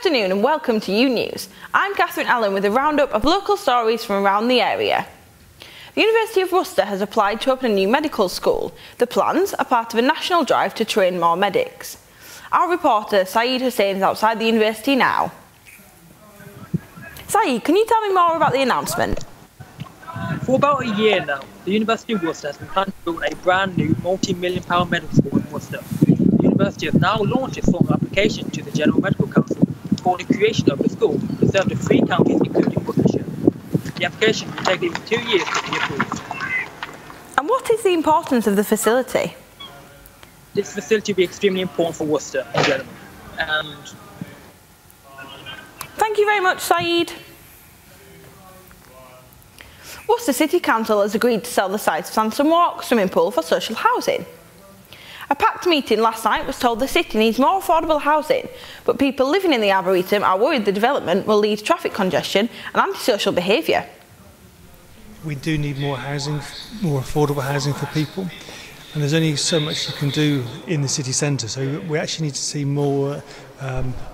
afternoon and welcome to UNews. I'm Catherine Allen with a roundup of local stories from around the area. The University of Worcester has applied to open a new medical school. The plans are part of a national drive to train more medics. Our reporter Saeed Hussain is outside the university now. Saeed, can you tell me more about the announcement? For about a year now, the University of Worcester has been planning to build a brand new multi-million-pound medical school in Worcester. The university has now launched its formal application to the General Medical Council for the creation of the school to serve the 3 counties including Worcestershire. The application will take even 2 years to be approved. And what is the importance of the facility? This facility will be extremely important for Worcester in general. Thank you very much, Saeed. Worcester City Council has agreed to sell the site of Sanson Walk swimming pool for social housing. A packed meeting last night was told the city needs more affordable housing, but people living in the Arboretum are worried the development will lead to traffic congestion and antisocial behaviour. We do need more housing, more affordable housing for people, and there's only so much you can do in the city centre, so we actually need to see more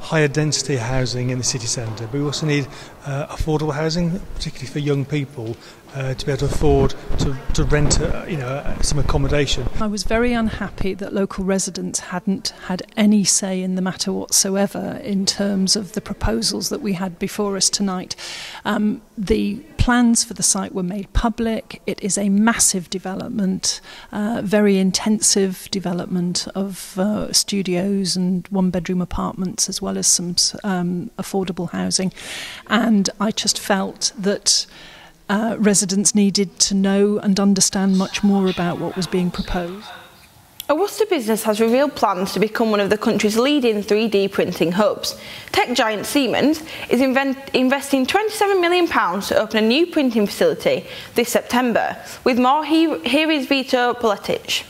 higher density housing in the city centre. But we also need affordable housing, particularly for young people, to be able to afford to rent some accommodation. I was very unhappy that local residents hadn't had any say in the matter whatsoever in terms of the proposals that we had before us tonight. The plans for the site were made public. It is a massive development, very intensive development of studios and one-bedroom apartments, as well as some affordable housing. And I just felt that residents needed to know and understand much more about what was being proposed. A Worcester business has revealed plans to become one of the country's leading 3D printing hubs. Tech giant Siemens is investing £27 million to open a new printing facility this September. With more, here is Vito Poletic.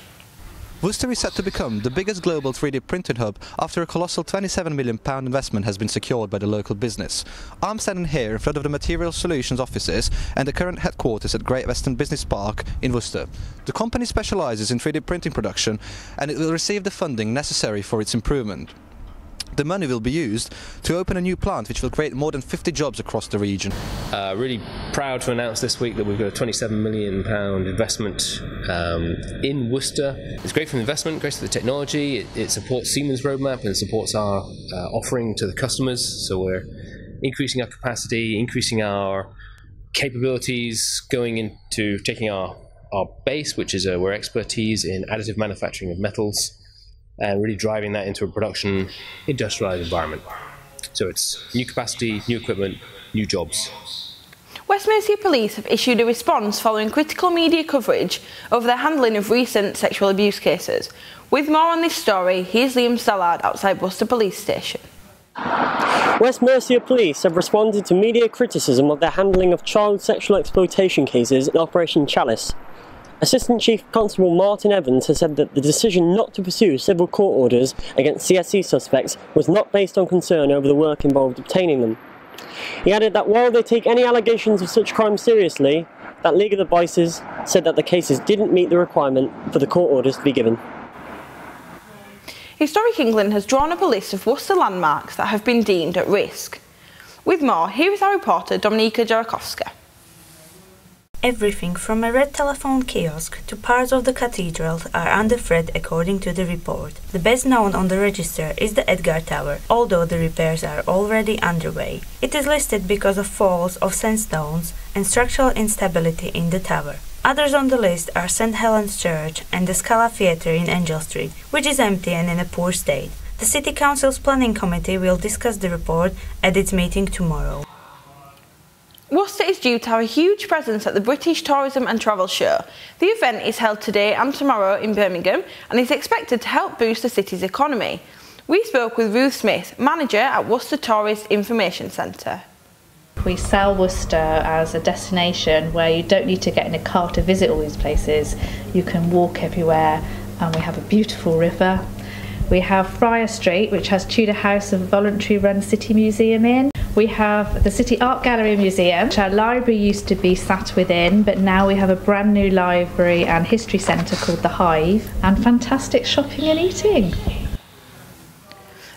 Worcester is set to become the biggest global 3D printing hub after a colossal £27 million investment has been secured by the local business. I'm standing here in front of the Material Solutions offices and the current headquarters at Great Western Business Park in Worcester. The company specialises in 3D printing production and it will receive the funding necessary for its improvement. The money will be used to open a new plant which will create more than 50 jobs across the region. Really proud to announce this week that we've got a £27 million investment in Worcester. It's great for the investment, great for the technology, it supports Siemens' roadmap and supports our offering to the customers. So we're increasing our capacity, increasing our capabilities, going into taking our base, which is our expertise in additive manufacturing of metals, and really driving that into a production industrialised environment. So it's new capacity, new equipment, new jobs. West Mercia Police have issued a response following critical media coverage over their handling of recent sexual abuse cases. With more on this story, here's Liam Stallard outside Worcester Police Station. West Mercia Police have responded to media criticism of their handling of child sexual exploitation cases in Operation Chalice. Assistant Chief Constable Martin Evans has said that the decision not to pursue civil court orders against CSE suspects was not based on concern over the work involved obtaining them. He added that while they take any allegations of such crimes seriously, that legal advisers said that the cases didn't meet the requirement for the court orders to be given. Historic England has drawn up a list of Worcester landmarks that have been deemed at risk. With more, here is our reporter Dominika Jarakowska. Everything from a red telephone kiosk to parts of the cathedral are under threat according to the report. The best known on the register is the Edgar Tower, although the repairs are already underway. It is listed because of falls of sandstones and structural instability in the tower. Others on the list are St. Helen's Church and the Scala Theatre in Angel Street, which is empty and in a poor state. The City Council's Planning Committee will discuss the report at its meeting tomorrow. Worcester is due to have a huge presence at the British Tourism and Travel Show. The event is held today and tomorrow in Birmingham and is expected to help boost the city's economy. We spoke with Ruth Smith, manager at Worcester Tourist Information Centre. We sell Worcester as a destination where you don't need to get in a car to visit all these places. You can walk everywhere, and we have a beautiful river. We have Friar Street, which has Tudor House, a voluntary run city museum in. We have the City Art Gallery Museum, which our library used to be sat within, but now we have a brand new library and history centre called The Hive, and fantastic shopping and eating.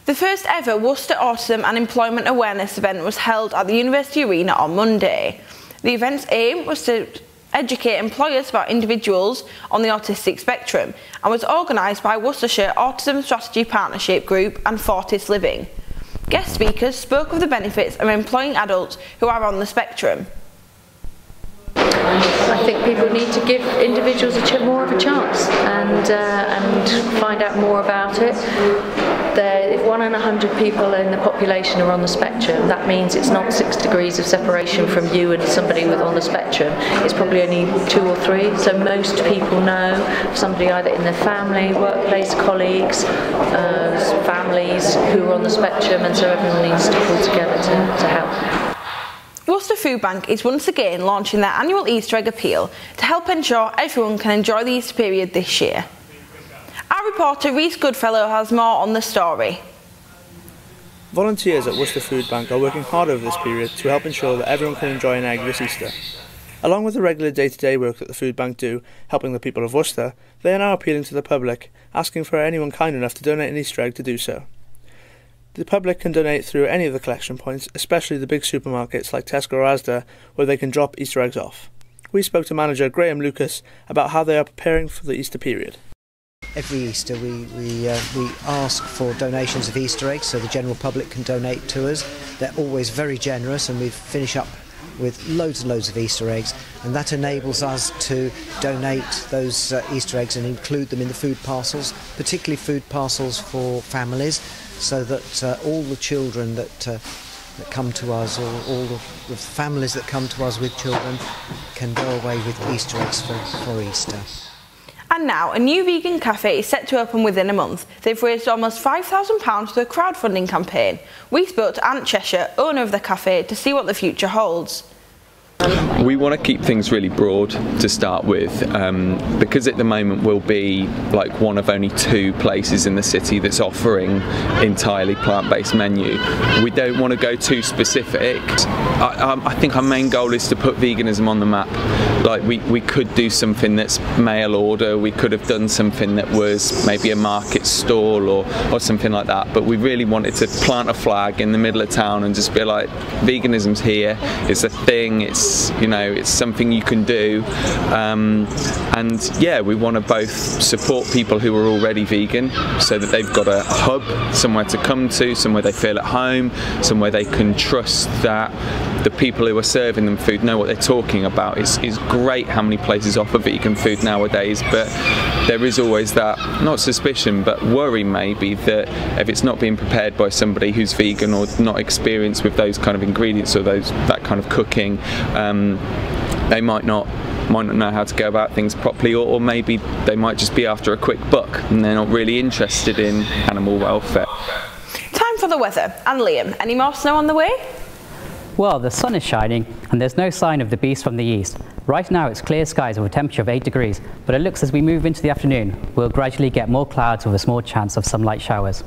The first ever Worcester Autism and Employment Awareness event was held at the University Arena on Monday. The event's aim was to educate employers about individuals on the autistic spectrum and was organised by Worcestershire Autism Strategy Partnership Group and Fortis Living. Guest speakers spoke of the benefits of employing adults who are on the spectrum. I think people need to give individuals more of a chance and find out more about it. If 1 in 100 people in the population are on the spectrum, that means it's not 6 degrees of separation from you and somebody on the spectrum. It's probably only 2 or 3. So most people know somebody either in their family, workplace, colleagues, families who are on the spectrum, and so everyone needs to pull together to help. Worcester Food Bank is once again launching their annual Easter egg appeal to help ensure everyone can enjoy the Easter period this year. Our reporter Reese Goodfellow has more on the story. Volunteers at Worcester Food Bank are working hard over this period to help ensure that everyone can enjoy an egg this Easter. Along with the regular day-to-day work that the food bank do, helping the people of Worcester, they are now appealing to the public, asking for anyone kind enough to donate an Easter egg to do so. The public can donate through any of the collection points, especially the big supermarkets like Tesco or Asda, where they can drop Easter eggs off. We spoke to manager Graham Lucas about how they are preparing for the Easter period. Every Easter we ask for donations of Easter eggs so the general public can donate to us. They're always very generous, and we finish up with loads and loads of Easter eggs, and that enables us to donate those Easter eggs and include them in the food parcels, particularly food parcels for families, so that all the children that come to us, or all the families that come to us with children, can go away with Easter eggs for Easter. And now, a new vegan cafe is set to open within a month. They've raised almost £5,000 through a crowdfunding campaign. We spoke to Ant Cheshire, owner of the cafe, to see what the future holds. We want to keep things really broad to start with, because at the moment we'll be like one of only 2 places in the city that's offering entirely plant-based menu. We don't want to go too specific. I think our main goal is to put veganism on the map. Like we could do something that's mail order, we could have done something that was maybe a market stall or something like that, but we really wanted to plant a flag in the middle of town and just be like, veganism's here, it's a thing, it's something you can do, and yeah, we want to both support people who are already vegan so that they've got a hub, somewhere to come to, somewhere they feel at home, somewhere they can trust that the people who are serving them food know what they're talking about. It's great how many places offer vegan food nowadays, but there is always that, not suspicion, but worry maybe, that if it's not being prepared by somebody who's vegan or not experienced with those kind of ingredients or that kind of cooking, they might not know how to go about things properly, or maybe they might just be after a quick buck and they're not really interested in animal welfare. Time for the weather. And Liam, any more snow on the way? Well, the sun is shining and there's no sign of the beast from the east. Right now it's clear skies with a temperature of 8 degrees, but it looks as we move into the afternoon, we'll gradually get more clouds with a small chance of some light showers.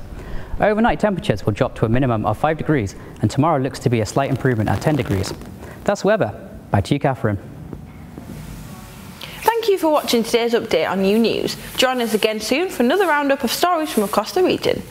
Overnight temperatures will drop to a minimum of 5 degrees, and tomorrow looks to be a slight improvement at 10 degrees. That's weather. Back to you, Catherine. Thank you for watching today's update on UoW News. Join us again soon for another roundup of stories from across the region.